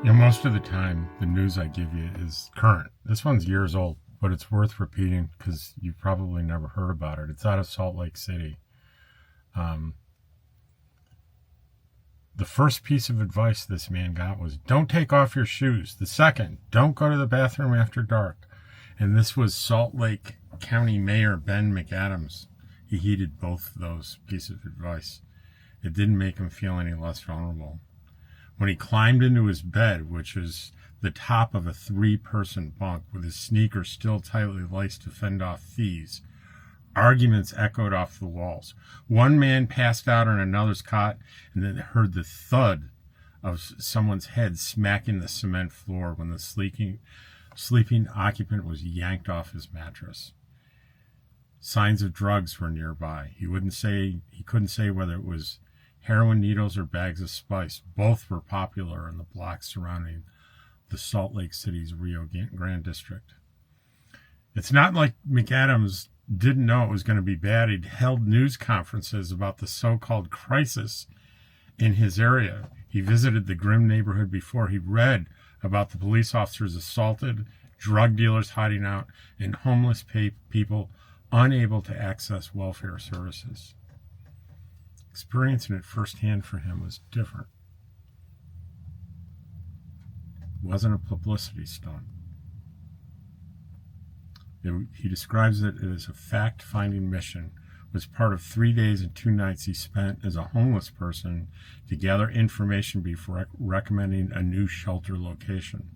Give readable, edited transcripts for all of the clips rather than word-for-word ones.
Most of the time, the news I give you is current. This one's years old, but it's worth repeating because you've probably never heard about it. It's out of Salt Lake City. Um, the first piece of advice this man got was, don't take off your shoes. The second, don't go to the bathroom after dark. And this was Salt Lake County Mayor Ben McAdams. He heeded both of those pieces of advice. It didn't make him feel any less vulnerable. When he climbed into his bed, which was the top of a 3-person bunk with his sneakers still tightly laced to fend off thieves, arguments echoed off the walls. One man passed out on another's cot and then heard the thud of someone's head smacking the cement floor when the sleeping occupant was yanked off his mattress. Signs of drugs were nearby. He couldn't say whether it was heroin needles or bags of spice. Both were popular in the blocks surrounding the Salt Lake City's Rio Grande district. It's not like McAdams didn't know it was going to be bad. He'd held news conferences about the so-called crisis in his area. He visited the grim neighborhood before. He read about the police officers assaulted, drug dealers hiding out, and homeless people unable to access welfare services. Experiencing it firsthand for him was different. It wasn't a publicity stunt. He describes it as a fact-finding mission. It was part of 3 days and 2 nights he spent as a homeless person to gather information before recommending a new shelter location.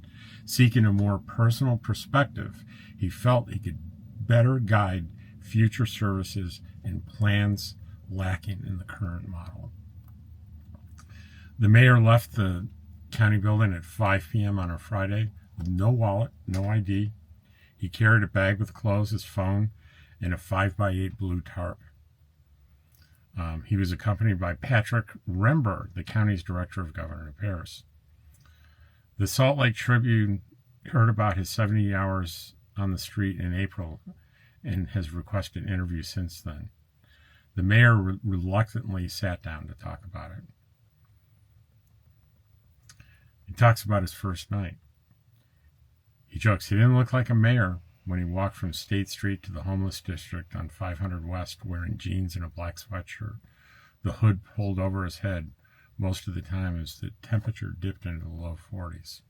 Seeking a more personal perspective, he felt he could better guide future services and plans lacking in the current model. The mayor left the county building at 5 p.m. on a Friday with no wallet, no ID. He carried a bag with clothes, his phone, and a 5x8 blue tarp. He was accompanied by Patrick Rember, the county's director of government affairs. The Salt Lake Tribune heard about his 70 hours on the street in April and has requested an interview since then. The mayor reluctantly sat down to talk about it. He talks about his first night. He jokes he didn't look like a mayor when he walked from State Street to the homeless district on 500 West wearing jeans and a black sweatshirt, the hood pulled over his head most of the time as the temperature dipped into the low 40s.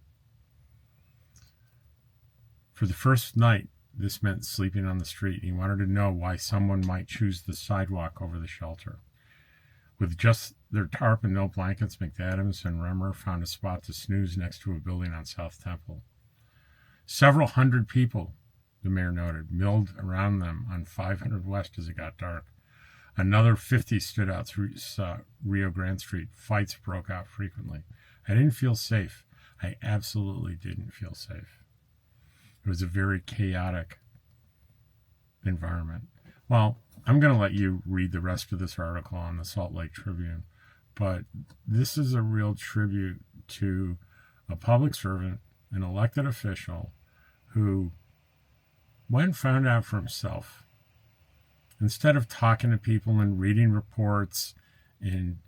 For the first night, this meant sleeping on the street. He wanted to know why someone might choose the sidewalk over the shelter. With just their tarp and no blankets, McAdams and Remmer found a spot to snooze next to a building on South Temple. Several hundred people, the mayor noted, milled around them on 500 West as it got dark. Another 50 stood out through Rio Grande Street. Fights broke out frequently. I didn't feel safe. I absolutely didn't feel safe. It was a very chaotic environment. Well, I'm going to let you read the rest of this article on the Salt Lake Tribune, but this is a real tribute to a public servant, an elected official, who, when found out for himself, instead of talking to people and reading reports and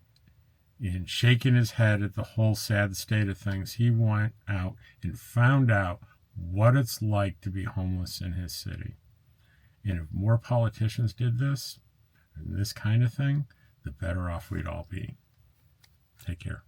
shaking his head at the whole sad state of things, he went out and found out what it's like to be homeless in his city. And if more politicians did this, and this kind of thing, the better off we'd all be. Take care.